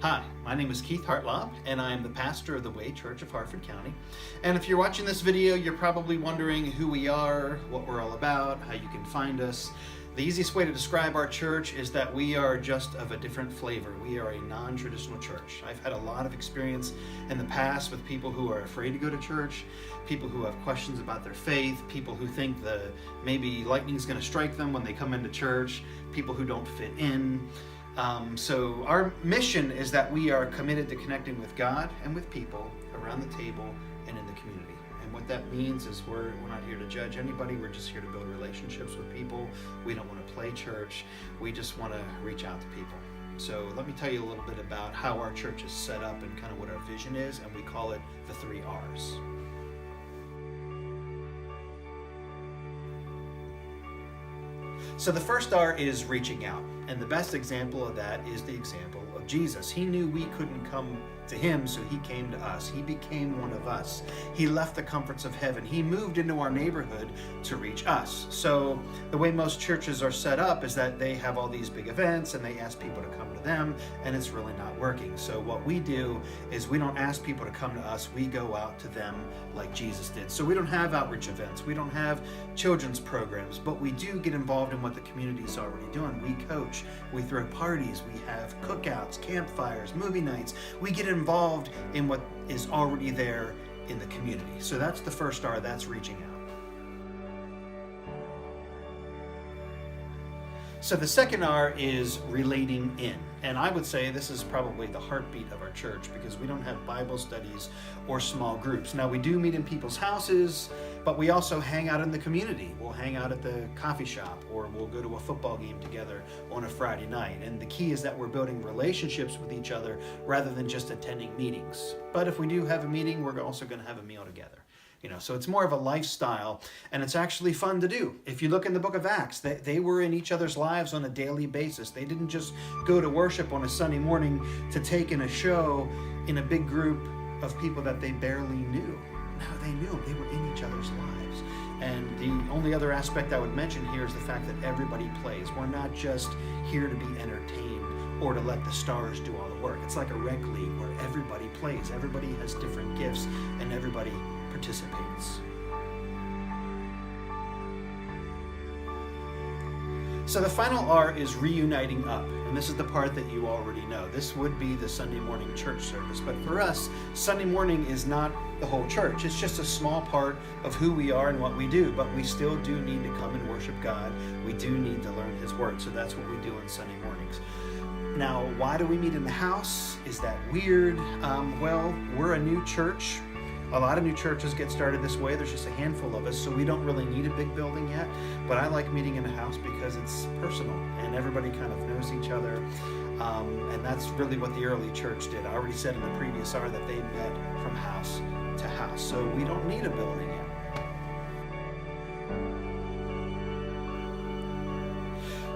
Hi, my name is Keith Hartlaub, and I am the pastor of the Way Church of Harford County. And if you're watching this video, you're probably wondering who we are, what we're all about, how you can find us. The easiest way to describe our church is that we are just of a different flavor. We are a non-traditional church. I've had a lot of experience in the past with people who are afraid to go to church, people who have questions about their faith, people who think maybe lightning's going to strike them when they come into church, people who don't fit in. So our mission is that we are committed to connecting with God and with people around the table and in the community. And what that means is we're not here to judge anybody. We're just here to build relationships with people. We don't want to play church. We just want to reach out to people. So let me tell you a little bit about how our church is set up and kind of what our vision is, and we call it the 3 R's. So the first R is reaching out. And the best example of that is the example of Jesus. He knew we couldn't come to him, so he came to us. He became one of us. He left the comforts of heaven. He moved into our neighborhood to reach us. So the way most churches are set up is that they have all these big events and they ask people to come to them, and it's really not working. So what we do is we don't ask people to come to us. We go out to them like Jesus did. So we don't have outreach events. We don't have children's programs, but we do get involved in what the community is already doing. We coach, we throw parties, we have cookouts, campfires, movie nights. We get involved in what is already there in the community. So that's the first R, that's reaching out. So the second R is relating in. And I would say this is probably the heartbeat of our church because we don't have Bible studies or small groups. Now we do meet in people's houses, but we also hang out in the community. We'll hang out at the coffee shop, or we'll go to a football game together on a Friday night. And the key is that we're building relationships with each other rather than just attending meetings. But if we do have a meeting, we're also going to have a meal together. So it's more of a lifestyle, and it's actually fun to do. If you look in the book of Acts, they were in each other's lives on a daily basis. They didn't just go to worship on a Sunday morning to take in a show in a big group of people that they barely knew. No, they knew them. They were in each other's lives. And the only other aspect I would mention here is the fact that everybody plays. We're not just here to be entertained or to let the stars do all the work. It's like a rec league where everybody plays. Everybody has different gifts, and everybody participates. So the final R is reuniting up, and this is the part that you already know. This would be the Sunday morning church service, but for us, Sunday morning is not the whole church. It's just a small part of who we are and what we do, but we still do need to come and worship God. We do need to learn His Word, so that's what we do on Sunday mornings. Now, why do we meet in the house? Is that weird? Well, we're a new church. A lot of new churches get started this way. There's just a handful of us, so we don't really need a big building yet. But I like meeting in a house because it's personal and everybody kind of knows each other. And that's really what the early church did. I already said in the previous R that they met from house to house. So we don't need a building yet.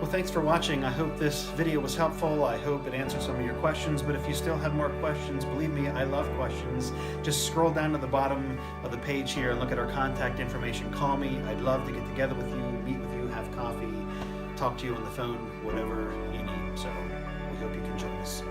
Well, thanks for watching. I hope this video was helpful. I hope it answered some of your questions, but if you still have more questions, believe me, I love questions. Just scroll down to the bottom of the page here and look at our contact information. Call me. I'd love to get together with you, meet with you, have coffee, talk to you on the phone, whatever you need. So we hope you can join us.